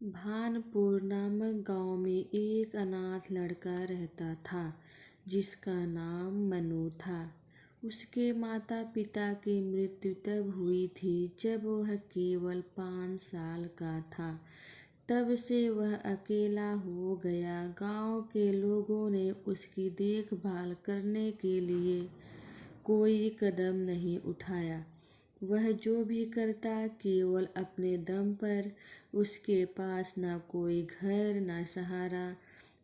भानपुर नामक गांव में एक अनाथ लड़का रहता था जिसका नाम मनु था। उसके माता पिता की मृत्यु तब हुई थी जब वह केवल 5 साल का था। तब से वह अकेला हो गया। गांव के लोगों ने उसकी देखभाल करने के लिए कोई कदम नहीं उठाया। वह जो भी करता केवल अपने दम पर। उसके पास न कोई घर न सहारा।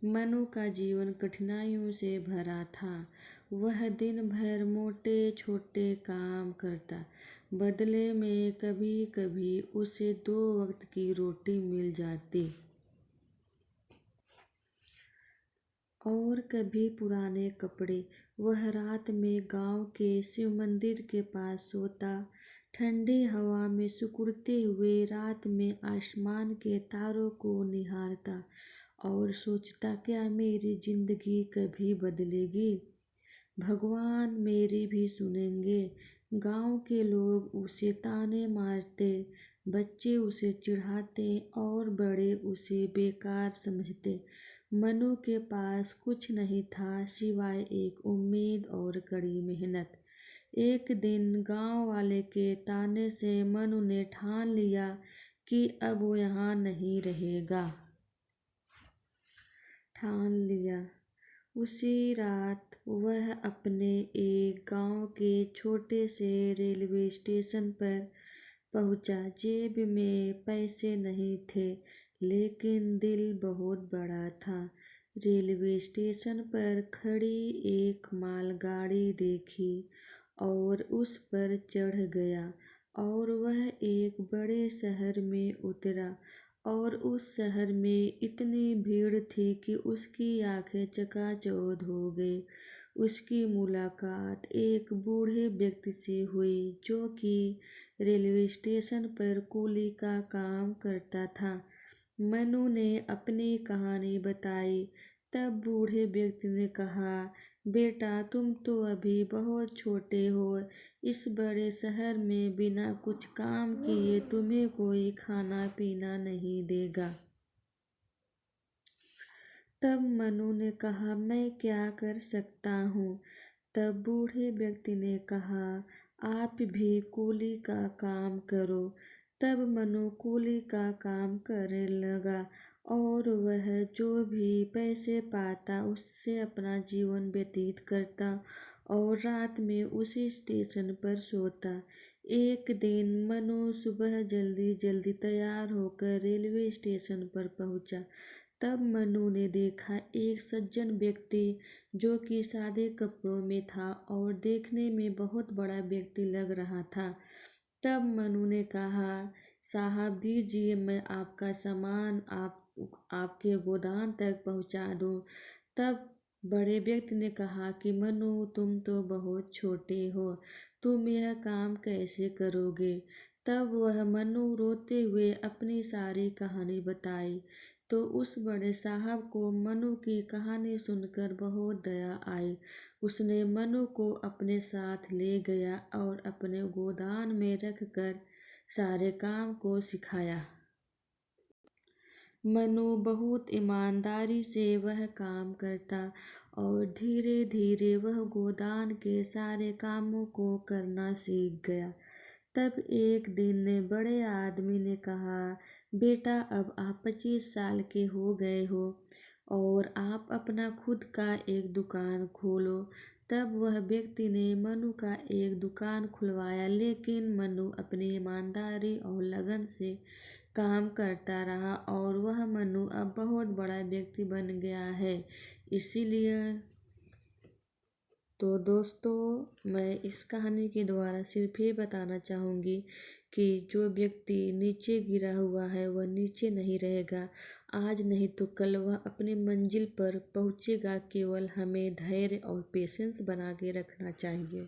मनु का जीवन कठिनाइयों से भरा था। वह दिन भर मोटे छोटे काम करता। बदले में कभी कभी उसे 2 वक्त की रोटी मिल जाती और कभी पुराने कपड़े। वह रात में गांव के शिव मंदिर के पास सोता। ठंडी हवा में सिकुड़ते हुए रात में आसमान के तारों को निहारता और सोचता, क्या मेरी जिंदगी कभी बदलेगी? भगवान मेरी भी सुनेंगे। गांव के लोग उसे ताने मारते, बच्चे उसे चिढ़ाते और बड़े उसे बेकार समझते। मनु के पास कुछ नहीं था सिवाय एक उम्मीद और कड़ी मेहनत। एक दिन गांव वाले के ताने से मनु ने ठान लिया कि अब वो यहाँ नहीं रहेगा। उसी रात वह अपने एक गांव के छोटे से रेलवे स्टेशन पर पहुंचा। जेब में पैसे नहीं थे लेकिन दिल बहुत बड़ा था। रेलवे स्टेशन पर खड़ी एक मालगाड़ी देखी और उस पर चढ़ गया और वह एक बड़े शहर में उतरा। और उस शहर में इतनी भीड़ थी कि उसकी आंखें चकाचौंध हो गई। उसकी मुलाकात एक बूढ़े व्यक्ति से हुई जो कि रेलवे स्टेशन पर कुली का काम करता था। मनु ने अपनी कहानी बताई। तब बूढ़े व्यक्ति ने कहा, बेटा तुम तो अभी बहुत छोटे हो। इस बड़े शहर में बिना कुछ काम किए तुम्हें कोई खाना पीना नहीं देगा। तब मनु ने कहा, मैं क्या कर सकता हूँ? तब बूढ़े व्यक्ति ने कहा, आप भी कुली का काम करो। तब मनु कुली का काम करने लगा और वह जो भी पैसे पाता उससे अपना जीवन व्यतीत करता और रात में उसी स्टेशन पर सोता। एक दिन मनु सुबह जल्दी जल्दी तैयार होकर रेलवे स्टेशन पर पहुंचा। तब मनु ने देखा एक सज्जन व्यक्ति जो कि सादे कपड़ों में था और देखने में बहुत बड़ा व्यक्ति लग रहा था। तब मनु ने कहा, साहब दीजिए, मैं आपका सामान आपके गोदाम तक पहुंचा दूं। तब बड़े व्यक्ति ने कहा कि मनु तुम तो बहुत छोटे हो, तुम यह काम कैसे करोगे? तब वह मनु रोते हुए अपनी सारी कहानी बताई। तो उस बड़े साहब को मनु की कहानी सुनकर बहुत दया आई। उसने मनु को अपने साथ ले गया और अपने गोदाम में रखकर सारे काम को सिखाया। मनु बहुत ईमानदारी से वह काम करता और धीरे धीरे वह गोदाम के सारे कामों को करना सीख गया। तब एक दिन बड़े आदमी ने कहा, बेटा अब आप 25 साल के हो गए हो और आप अपना खुद का एक दुकान खोलो। तब वह व्यक्ति ने मनु का एक दुकान खुलवाया लेकिन मनु अपनी ईमानदारी और लगन से काम करता रहा और वह मनु अब बहुत बड़ा व्यक्ति बन गया है। इसीलिए तो दोस्तों मैं इस कहानी के द्वारा सिर्फ ये बताना चाहूँगी कि जो व्यक्ति नीचे गिरा हुआ है वह नीचे नहीं रहेगा। आज नहीं तो कल वह अपनी मंजिल पर पहुँचेगा। केवल हमें धैर्य और पेशेंस बना के रखना चाहिए।